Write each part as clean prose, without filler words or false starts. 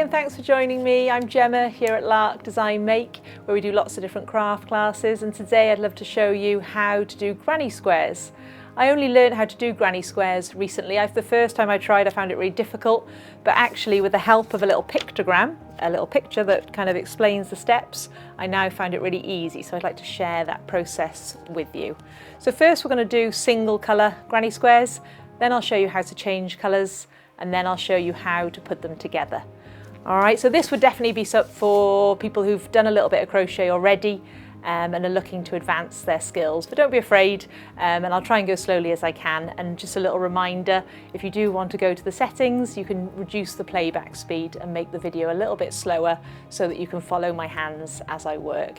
and thanks for joining me. I'm Gemma here at Lark Design Make, where we do lots of different craft classes, and today I'd love to show you how to do granny squares. I only learned how to do granny squares recently. The first time I tried I found it really difficult, but actually with the help of a little pictogram, a little picture that kind of explains the steps, I now find it really easy, so I'd like to share that process with you. So first we're going to do single colour granny squares, then I'll show you how to change colours, and then I'll show you how to put them together. Alright, so this would definitely be for people who've done a little bit of crochet already and are looking to advance their skills, but don't be afraid, and I'll try and go slowly as I can. And just a little reminder, if you do want to go to the settings, you can reduce the playback speed and make the video a little bit slower so that you can follow my hands as I work.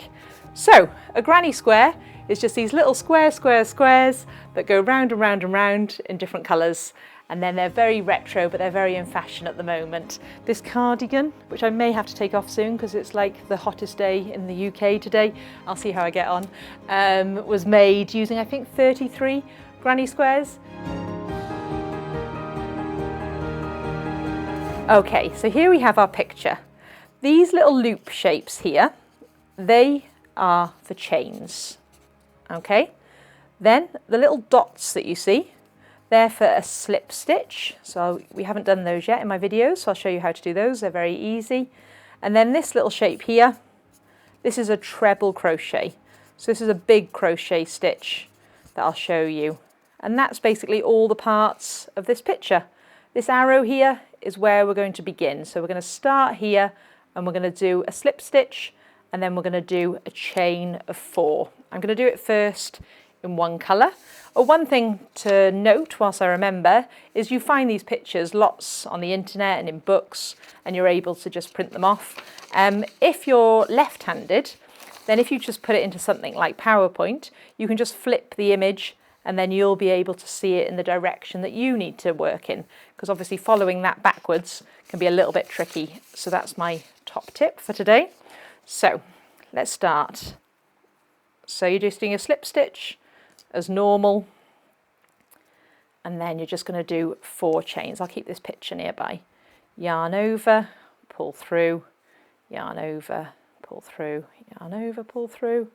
So a granny square is just these little squares that go round and round and round in different colours. And then they're very retro, but they're very in fashion at the moment. This cardigan, which I may have to take off soon because it's like the hottest day in the UK today, I'll see how I get on, was made using I think 33 granny squares. Okay, so here we have our picture. These little loop shapes here, they are for chains, okay? Then the little dots that you see, they're for a slip stitch. So we haven't done those yet in my videos, so I'll show you how to do those. They're very easy. And then this little shape here, this is a treble crochet. So this is a big crochet stitch that I'll show you. And that's basically all the parts of this picture. This arrow here is where we're going to begin. So we're going to start here and we're going to do a slip stitch, and then we're going to do a chain of 4. I'm going to do it first in one colour. One thing to note whilst I remember is you find these pictures lots on the internet and in books, and you're able to just print them off. If you're left-handed, then if you just put it into something like PowerPoint, you can just flip the image and then you'll be able to see it in the direction that you need to work in, because obviously following that backwards can be a little bit tricky. So that's my top tip for today. So let's start. So you're just doing a slip stitch as normal, and then you're just going to do 4 chains. I'll keep this picture nearby. Yarn over, pull through, yarn over, pull through, yarn over, pull through,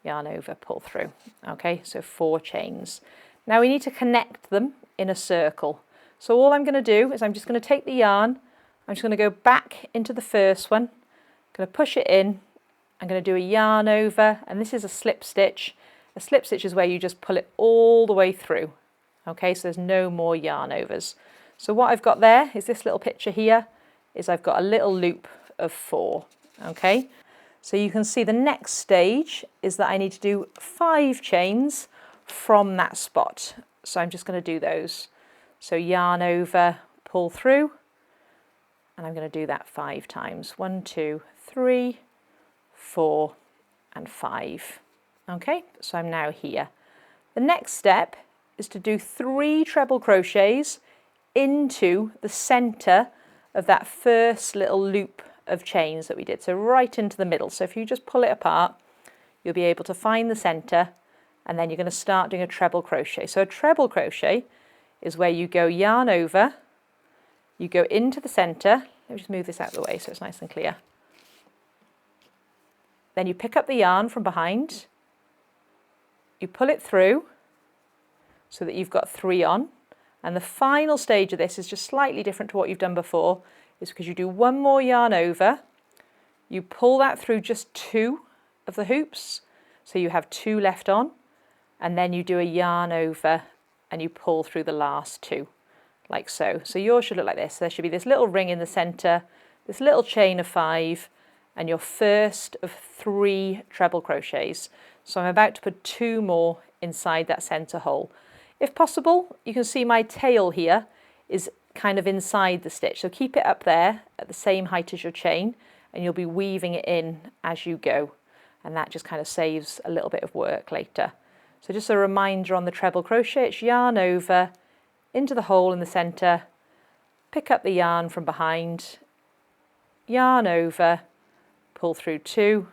yarn over, pull through. Okay, so 4 chains. Now we need to connect them in a circle. So all I'm going to do is I'm just going to take the yarn, I'm just going to go back into the first one, I'm going to push it in, I'm going to do a yarn over, and this is a slip stitch. A slip stitch is where you just pull it all the way through. Okay, so there's no more yarn overs. So what I've got there is this little picture here, is I've got a little loop of 4. Okay, so you can see the next stage is that I need to do 5 chains from that spot. So I'm just going to do those. So yarn over, pull through, and I'm going to do that 5 times. 1, 2, 3, 4, and 5. Okay, so I'm now here. The next step is to do 3 treble crochets into the centre of that first little loop of chains that we did, so right into the middle. So if you just pull it apart, you'll be able to find the centre, and then you're going to start doing a treble crochet. So a treble crochet is where you go yarn over, you go into the centre. Let me just move this out of the way so it's nice and clear. Then you pick up the yarn from behind, you pull it through so that you've got 3 on, and the final stage of this is just slightly different to what you've done before, is because you do 1 more yarn over, you pull that through just 2 of the hoops, so you have 2 left on, and then you do a yarn over and you pull through the last 2, like so. So yours should look like this. There should be this little ring in the centre, this little chain of 5, and your first of 3 treble crochets. So I'm about to put 2 more inside that centre hole. If possible, you can see my tail here is kind of inside the stitch, so keep it up there at the same height as your chain, and you'll be weaving it in as you go, and that just kind of saves a little bit of work later. So just a reminder on the treble crochet, it's yarn over, into the hole in the centre, pick up the yarn from behind, yarn over, pull through 2,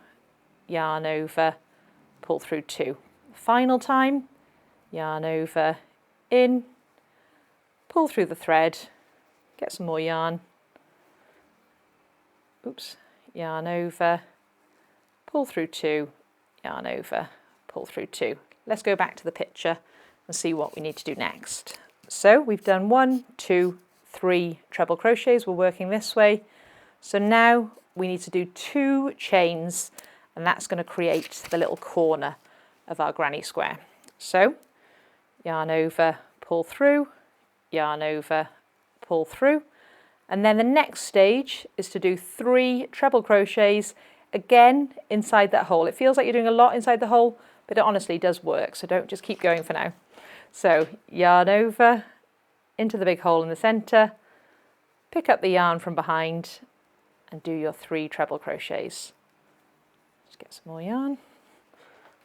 yarn over, pull through 2. Final time, yarn over, in, pull through the thread, get some more yarn, oops, yarn over, pull through 2, yarn over, pull through 2. Let's go back to the picture and see what we need to do next. So we've done 1, 2, 3 treble crochets. We're working this way. So now we need to do 2 chains, and that's going to create the little corner of our granny square. So yarn over, pull through, yarn over, pull through, and then the next stage is to do 3 treble crochets again inside that hole. It feels like you're doing a lot inside the hole, but it honestly does work, so don't just keep going for now. So yarn over into the big hole in the centre, pick up the yarn from behind and do your 3 treble crochets. Just get some more yarn.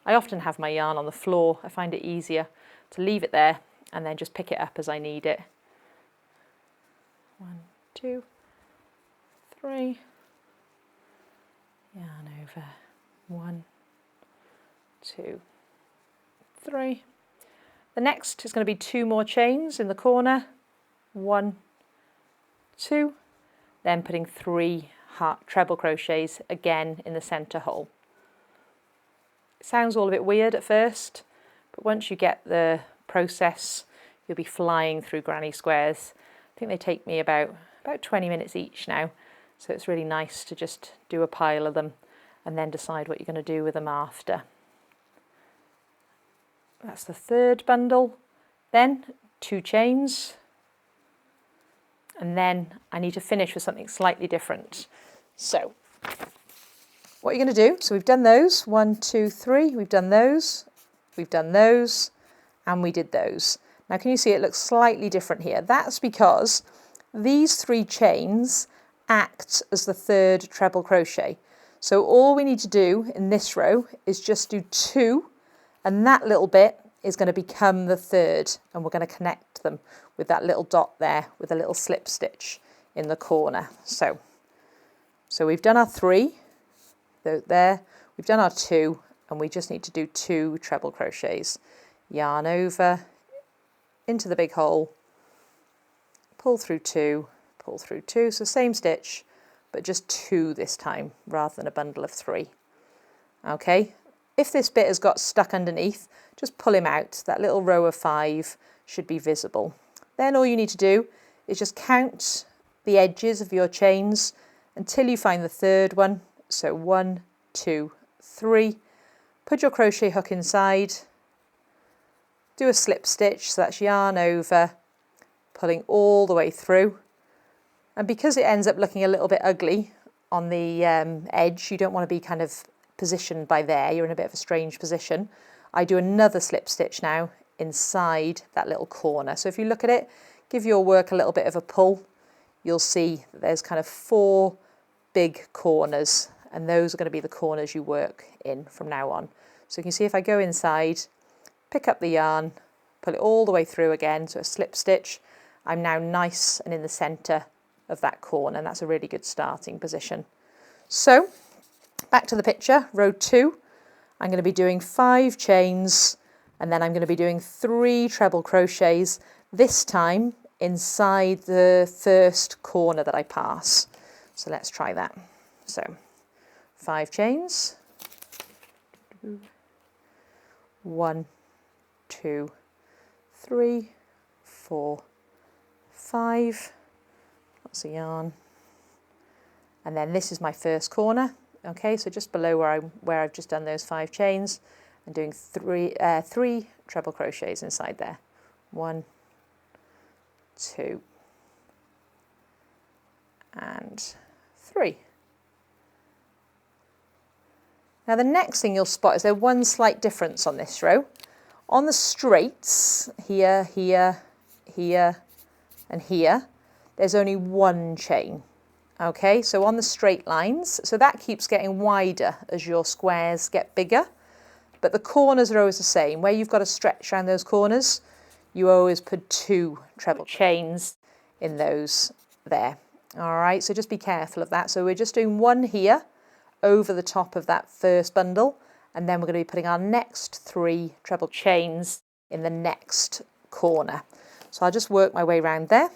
I often have my yarn on the floor. I find it easier to leave it there and then just pick it up as I need it. 1, 2, 3, yarn over, 1, 2, 3. The next is going to be 2 more chains in the corner, 1, 2, then putting 3 treble crochets again in the centre hole. It sounds all a bit weird at first, but once you get the process, you'll be flying through granny squares. I think they take me about 20 minutes each now, so it's really nice to just do a pile of them and then decide what you're going to do with them after. That's the 3rd bundle, then 2 chains, and then I need to finish with something slightly different. So what you're going to do, so we've done those, 1, 2, 3, we've done those, and we did those. Now can you see it looks slightly different here? That's because these 3 chains act as the 3rd treble crochet. So all we need to do in this row is just do 2, and that little bit is going to become the 3rd, and we're going to connect them with that little dot there with a little slip stitch in the corner. So we've done our 3 there, we've done our 2, and we just need to do 2 treble crochets. Yarn over into the big hole, pull through 2, pull through 2, so same stitch but just 2 this time rather than a bundle of 3. Okay, if this bit has got stuck underneath, just pull him out. That little row of 5 should be visible. Then all you need to do is just count the edges of your chains until you find the 3rd one. So 1, 2, 3, put your crochet hook inside, do a slip stitch, so that's yarn over, pulling all the way through. And because it ends up looking a little bit ugly on the edge, you don't want to be kind of positioned by there, you're in a bit of a strange position. I do another slip stitch now inside that little corner. So if you look at it, give your work a little bit of a pull, you'll see that there's kind of 4 big corners, and those are going to be the corners you work in from now on. So you can see if I go inside, pick up the yarn, pull it all the way through again, so a slip stitch, I'm now nice and in the centre of that corner, and that's a really good starting position. So back to the picture, row 2, I'm going to be doing 5 chains, and then I'm going to be doing 3 treble crochets, this time inside the first corner that I pass. So let's try that. So 5 chains, 1, 2, 3, 4, 5, lots of yarn, and then this is my first corner. Okay, so just below where I've just done those 5 chains, I'm doing 3 treble crochets inside there. 1, 2, and 3. Now the next thing you'll spot is there's one slight difference on this row. On the straights, here, here, here, and here, there's only 1 chain. Okay, so on the straight lines, so that keeps getting wider as your squares get bigger, but the corners are always the same. Where you've got to stretch around those corners, you always put 2 treble chains in those there. All right, so just be careful of that. So we're just doing 1 here over the top of that first bundle, and then we're going to be putting our next 3 treble chains in the next corner. So I'll just work my way around there.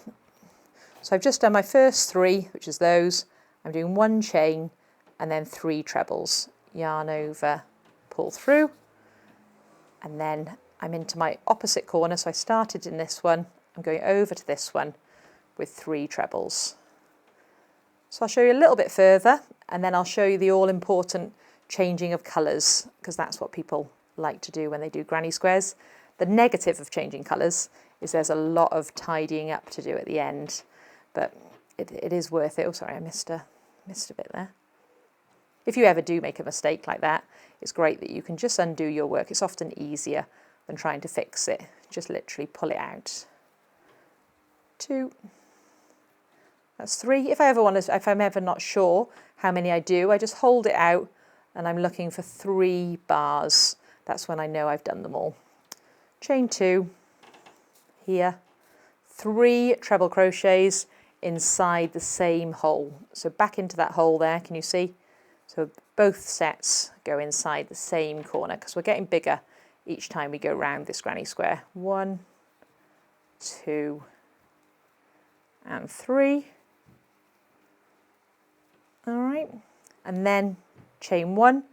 So I've just done my first 3, which is those. I'm doing 1 chain and then 3 trebles, yarn over, pull through, and then I'm into my opposite corner. So I started in this one, I'm going over to this one with 3 trebles. So I'll show you a little bit further, and then I'll show you the all important changing of colours, because that's what people like to do when they do granny squares. The negative of changing colours is there's a lot of tidying up to do at the end, but it is worth it. Oh, sorry, I missed a bit there. If you ever do make a mistake like that, it's great that you can just undo your work. It's often easier than trying to fix it. Just literally pull it out. 2. That's 3. If I'm ever not sure how many I do, I just hold it out and I'm looking for 3 bars. That's when I know I've done them all. Chain 2 here, 3 treble crochets inside the same hole. So back into that hole there, can you see? So both sets go inside the same corner because we're getting bigger each time we go round this granny square. 1, 2, and 3. All right, and then chain 1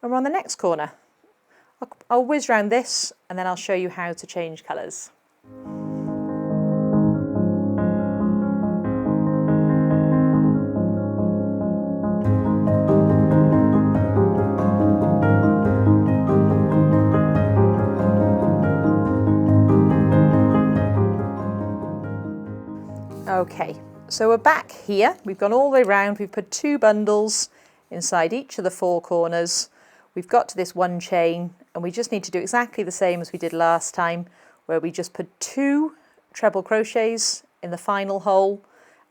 and we're on the next corner. I'll whiz round this and then I'll show you how to change colours. Okay, so we're back here. We've gone all the way round. We've put 2 bundles inside each of the 4 corners. We've got to this 1 chain and we just need to do exactly the same as we did last time, where we just put 2 treble crochets in the final hole,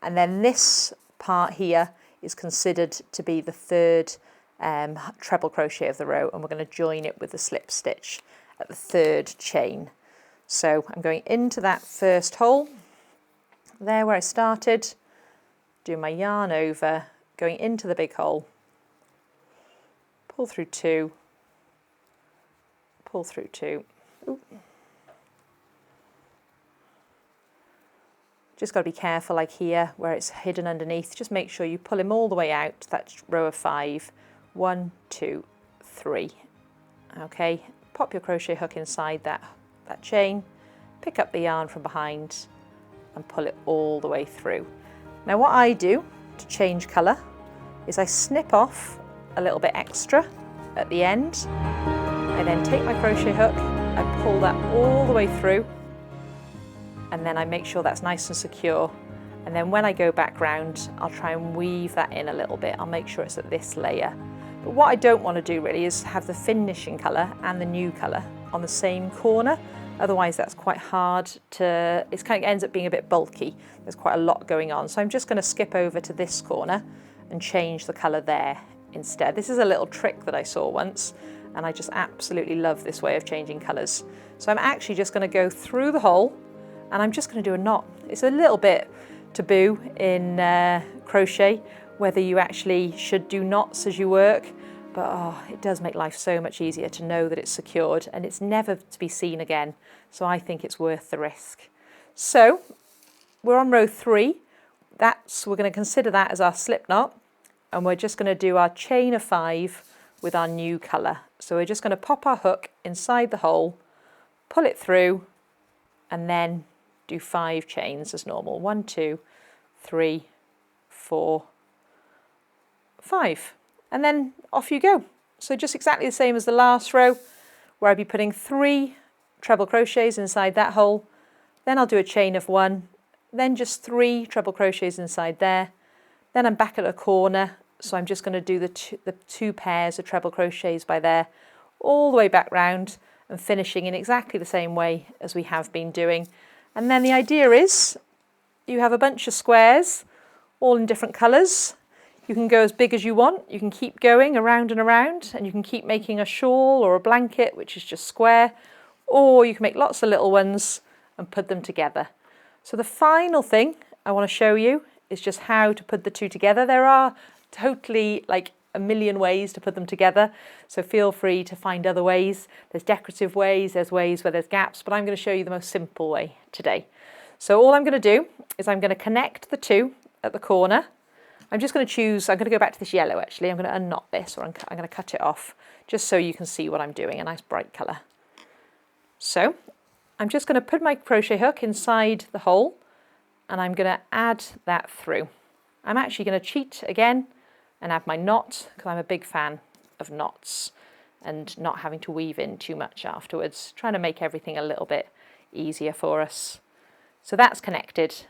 and then this part here is considered to be the 3rd treble crochet of the row, and we're going to join it with the slip stitch at the 3rd chain. So I'm going into that first hole, there where I started, do my yarn over, going into the big hole, pull through 2, pull through 2. Ooh. Just got to be careful, like here where it's hidden underneath, just make sure you pull him all the way out to that row of 5. 1, 2, 3. Okay, pop your crochet hook inside that chain, pick up the yarn from behind and pull it all the way through. Now what I do to change colour is I snip off a little bit extra at the end. I then take my crochet hook, I pull that all the way through, and then I make sure that's nice and secure. And then when I go back round, I'll try and weave that in a little bit. I'll make sure it's at this layer. But what I don't want to do really is have the finishing colour and the new colour on the same corner. Otherwise that's quite hard to, it kind of ends up being a bit bulky. There's quite a lot going on. So I'm just going to skip over to this corner and change the colour there instead. This is a little trick that I saw once, and I just absolutely love this way of changing colours. So I'm actually just going to go through the hole and I'm just going to do a knot. It's a little bit taboo in crochet whether you actually should do knots as you work, but oh, it does make life so much easier to know that it's secured and it's never to be seen again. So I think it's worth the risk. So we're on row 3. We're going to consider that as our slip knot, and we're just going to do our chain of 5 with our new colour. So we're just going to pop our hook inside the hole, pull it through, and then do 5 chains as normal. 1, 2, 3, 4, 5. And then off you go. So just exactly the same as the last row, where I'd be putting 3 treble crochets inside that hole. Then I'll do a chain of 1, then just 3 treble crochets inside there. Then I'm back at a corner, so I'm just going to do the 2 pairs of treble crochets by there, all the way back round, and finishing in exactly the same way as we have been doing. And then the idea is you have a bunch of squares, all in different colours. You can go as big as you want. You can keep going around and around, and you can keep making a shawl or a blanket, which is just square, or you can make lots of little ones and put them together. So the final thing I want to show you is just how to put the 2 together. There are totally like a million ways to put them together, so feel free to find other ways. There's decorative ways, there's ways where there's gaps, but I'm going to show you the most simple way today. So all I'm going to do is I'm going to connect the 2 at the corner. I'm just going to choose, I'm going to go back to this yellow actually. I'm going to unknot this, or I'm going to cut it off just so you can see what I'm doing, a nice bright colour. So I'm just going to put my crochet hook inside the hole and I'm going to add that through. I'm actually going to cheat again and add my knot because I'm a big fan of knots and not having to weave in too much afterwards, trying to make everything a little bit easier for us. So that's connected.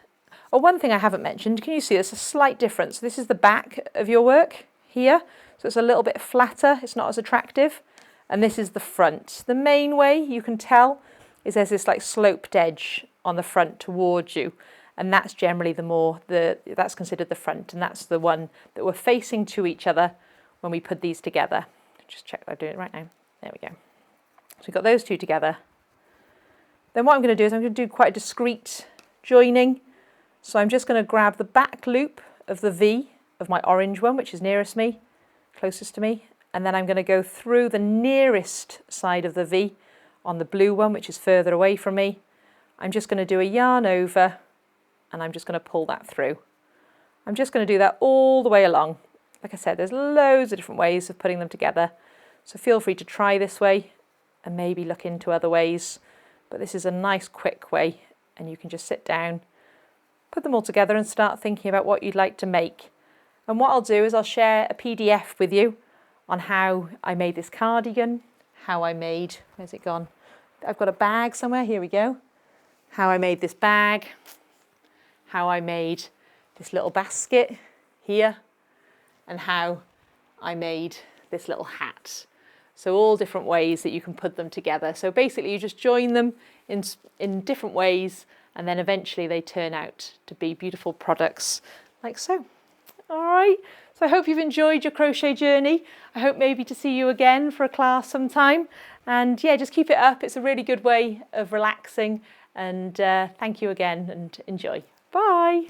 Oh, one thing I haven't mentioned, can you see there's a slight difference? This is the back of your work here, so it's a little bit flatter, it's not as attractive, and this is the front. The main way you can tell is there's this like sloped edge on the front towards you, and that's generally that's considered the front, and that's the one that we're facing to each other when we put these together. Just check that I'm doing it right now. There we go. So we've got those two together. Then what I'm going to do is I'm going to do quite a discreet joining. So I'm just going to grab the back loop of the V of my orange one, which is nearest me, closest to me, and then I'm going to go through the nearest side of the V on the blue one, which is further away from me. I'm just going to do a yarn over and I'm just going to pull that through. I'm just going to do that all the way along. Like I said, there's loads of different ways of putting them together, so feel free to try this way and maybe look into other ways, but this is a nice quick way, and you can just sit down, put them all together and start thinking about what you'd like to make. And what I'll do is I'll share a PDF with you on how I made this cardigan, how I made, where's it gone? I've got a bag somewhere, here we go. How I made this bag, how I made this little basket here, and how I made this little hat. So all different ways that you can put them together. So basically you just join them in different ways, and then eventually they turn out to be beautiful products like so. All right, so I hope you've enjoyed your crochet journey. I hope maybe to see you again for a class sometime. And yeah, just keep it up. It's a really good way of relaxing. And thank you again and enjoy. Bye.